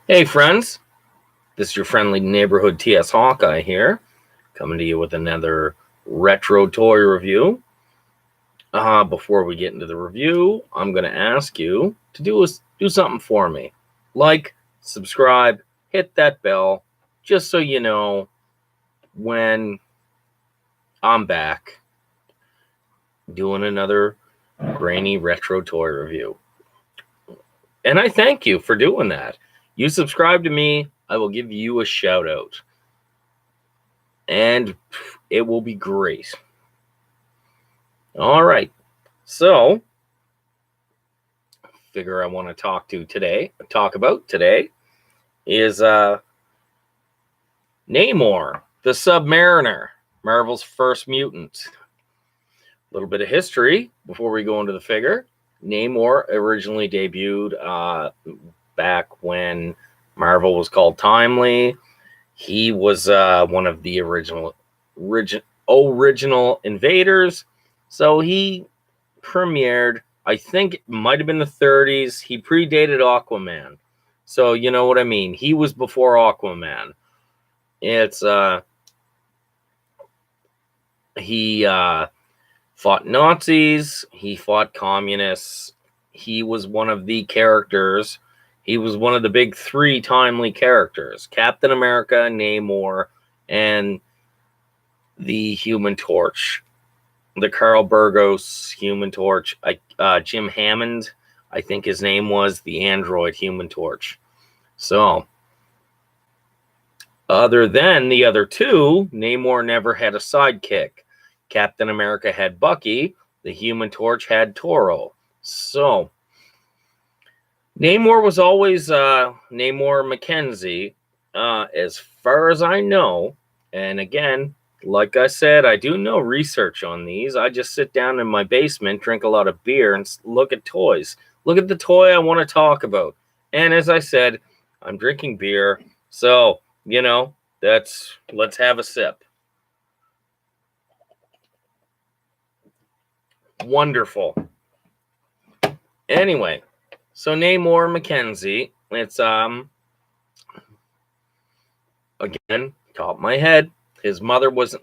Hey friends, this is your friendly neighborhood TS Hawkeye here, coming to you with another retro toy review. Before we get into the review, I'm going to ask you to do something for me. Like, subscribe, hit that bell, just so you know when I'm back doing another brainy retro toy review. And I thank you for doing that. You subscribe to me, I will give you a shout out. And it will be great. All right. So, figure I want to talk about today is Namor, the Submariner, Marvel's first mutant. A little bit of history before we go into the figure. Namor originally debuted back when Marvel was called Timely. He was one of the original invaders. So he premiered, I think it might have been the 30s. He predated Aquaman. So you know what I mean. He was before Aquaman. It's he fought Nazis, he fought communists. He was one of the characters. He was one of the big three Timely characters: Captain America, Namor, and the Human Torch. The Carl Burgos Human Torch. Jim Hammond, I think his name was, the android Human Torch. So, other than the other two, Namor never had a sidekick. Captain America had Bucky. The Human Torch had Toro. So, Namor was always Namor Mackenzie, as far as I know. And again, like I said, I do no research on these. I just sit down in my basement, drink a lot of beer, and look at toys. Look at the toy I want to talk about. And as I said, I'm drinking beer. So, let's have a sip. Wonderful. Anyway, so Namor Mackenzie, it's again, top of my head. His mother was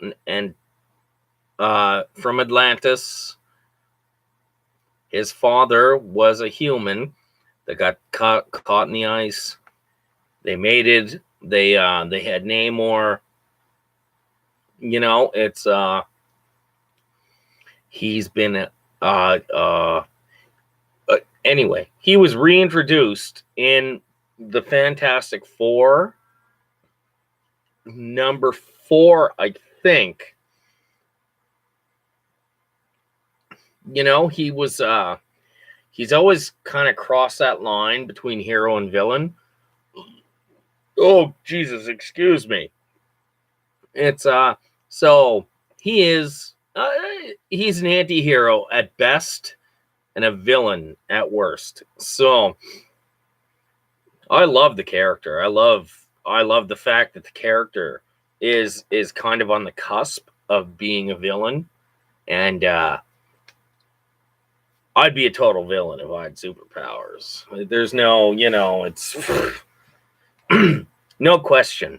from Atlantis. His father was a human that got caught in the ice. They mated. They had Namor. It's he's been anyway, he was reintroduced in the Fantastic Four, number 4, I think. He was he's always kind of crossed that line between hero and villain. Oh, Jesus, excuse me. It's so he's an anti-hero at best and a villain at worst. So I love the character. I love the fact that the character is kind of on the cusp of being a villain, and I'd be a total villain if I had superpowers. There's no, it's no question.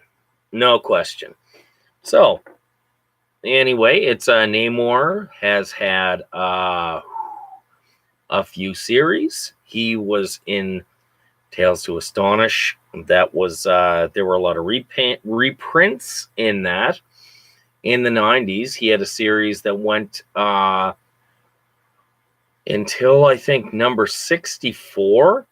No question. So, anyway, it's Namor has had a few series. He was in Tales to Astonish. That was there were a lot of reprints in that. In the 90s, he had a series that went until I think number 64.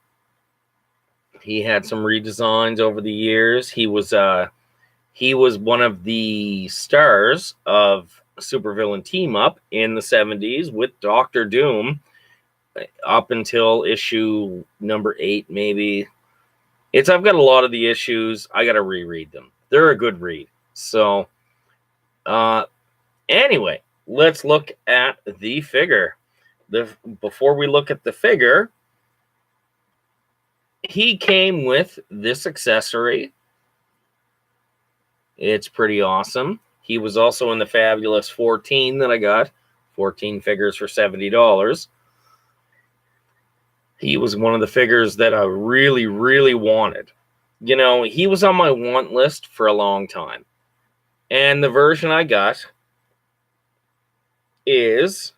He had some redesigns over the years. He was one of the stars of supervillain team up in the 70s with Doctor Doom up until issue number 8, maybe. I've got a lot of the issues. I got to reread them. They're a good read. So, anyway, let's look at the figure. Before we look at the figure, he came with this accessory. It's pretty awesome. He was also in the Fabulous 14 that I got. 14 figures for $70. He was one of the figures that I really, really wanted. You know, he was on my want list for a long time. And the version I got is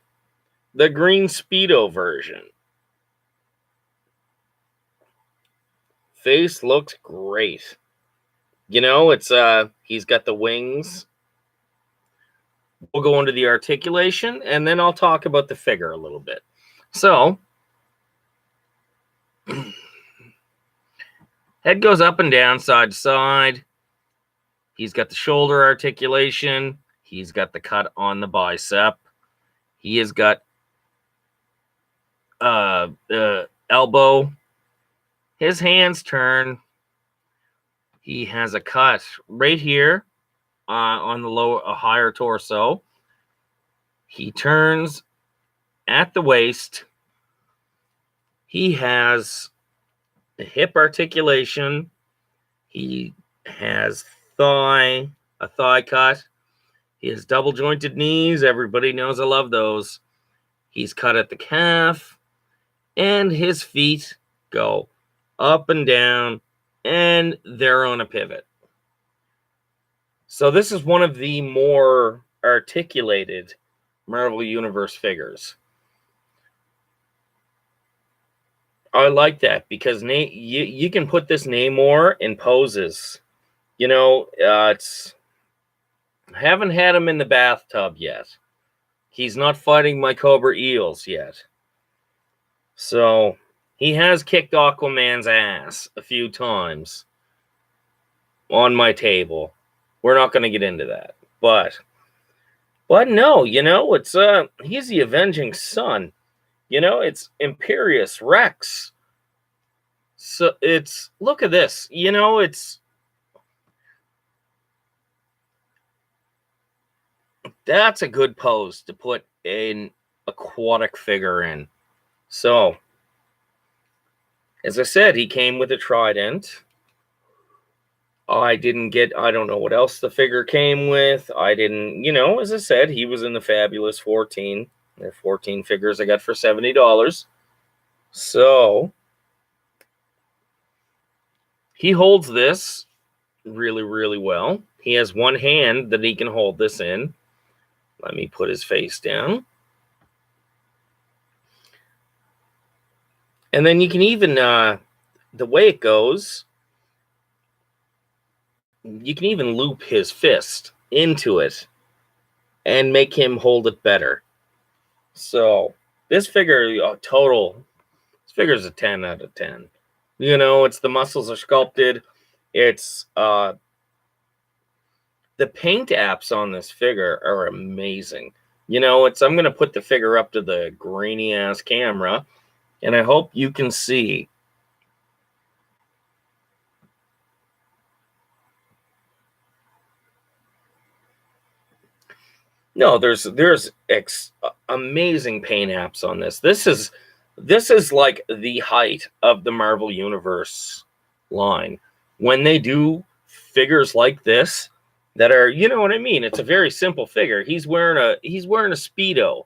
the green Speedo version. Face looks great. You know, it's he's got the wings. We'll go into the articulation, and then I'll talk about the figure a little bit. So, head goes up and down, side to side. He's got the shoulder articulation. He's got the cut on the bicep. He has got elbow. His hands turn. He has a cut right here on the lower, a higher torso. He turns at the waist. He has the hip articulation. He has a thigh cut. He has double jointed knees. Everybody knows I love those. He's cut at the calf, and his feet go up and down, and they're on a pivot. So this is one of the more articulated Marvel Universe figures. I like that because you can put this Namor in poses. You know, I haven't had him in the bathtub yet. He's not fighting my Cobra Eels yet. So he has kicked Aquaman's ass a few times on my table. We're not going to get into that. But no, you know, it's he's the avenging son. You know, it's Imperious Rex. So it's, look at this. You know, that's a good pose to put an aquatic figure in. So, as I said, he came with a trident. I don't know what else the figure came with. You know, as I said, he was in the Fabulous 14. There are 14 figures I got for $70. So, he holds this really, really well. He has one hand that he can hold this in. Let me put his face down. And then you can even, the way it goes, you can even loop his fist into it and make him hold it better. So this figure, this figure is a 10 out of 10. You know, the muscles are sculpted. It's the paint apps on this figure are amazing. You know, I'm going to put the figure up to the grainy ass camera, and I hope you can see. No, there's amazing paint apps on this. This is like the height of the Marvel Universe line. When they do figures like this that are, you know what I mean? It's a very simple figure. He's wearing a Speedo,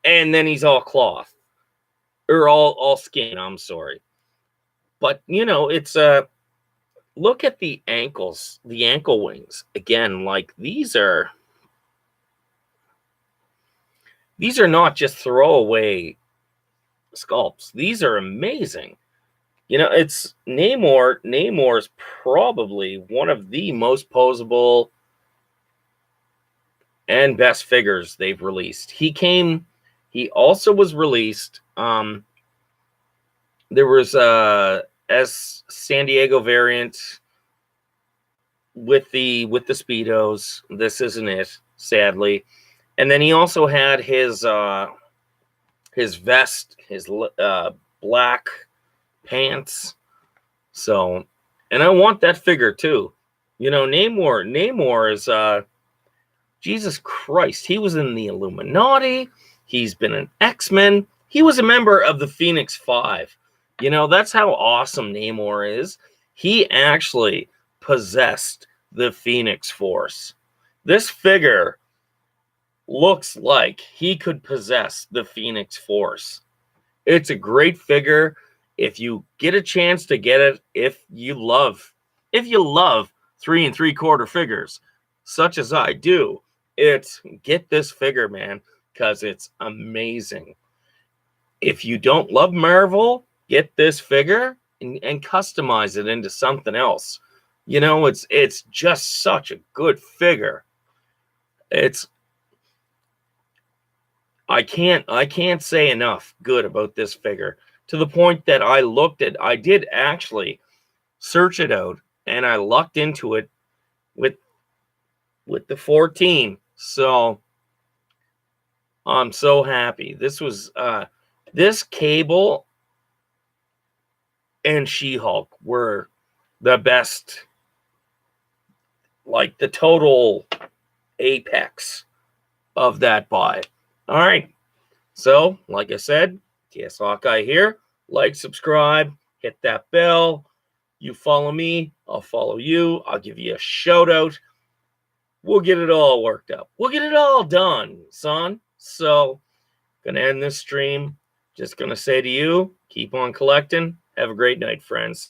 and then he's all cloth or all skin. I'm sorry, but you know, it's look at the ankles, the ankle wings again. Like these are not just throwaway sculpts. These are amazing. You know, it's Namor. Namor's probably one of the most posable and best figures they've released. He also was released. There was as San Diego variant with the Speedos. This isn't it, sadly. And then he also had his vest, his black pants. So, and I want that figure too. You know, Namor is Jesus Christ. He was in the Illuminati. He's been an X-Men. He was a member of the Phoenix Five. You know, that's how awesome Namor is. He actually possessed the Phoenix Force. This figure looks like he could possess the Phoenix Force. It's a great figure. if you get a chance to get it, if you love 3 3/4 figures, such as I do, get this figure, man, because it's amazing. If you don't love Marvel, get this figure and customize it into something else. You know, it's just such a good figure. I can't say enough good about this figure, to the point that I did actually search it out, and I lucked into it with the 14. So I'm so happy. This Cable and She-Hulk were the best, like the total apex of that buy. All right. So, like I said, TS Hawkeye here. Like, subscribe, hit that bell. You follow me, I'll follow you. I'll give you a shout out. We'll get it all worked up. We'll get it all done, son. So, gonna end this stream. Just gonna say to you, keep on collecting. Have a great night, friends.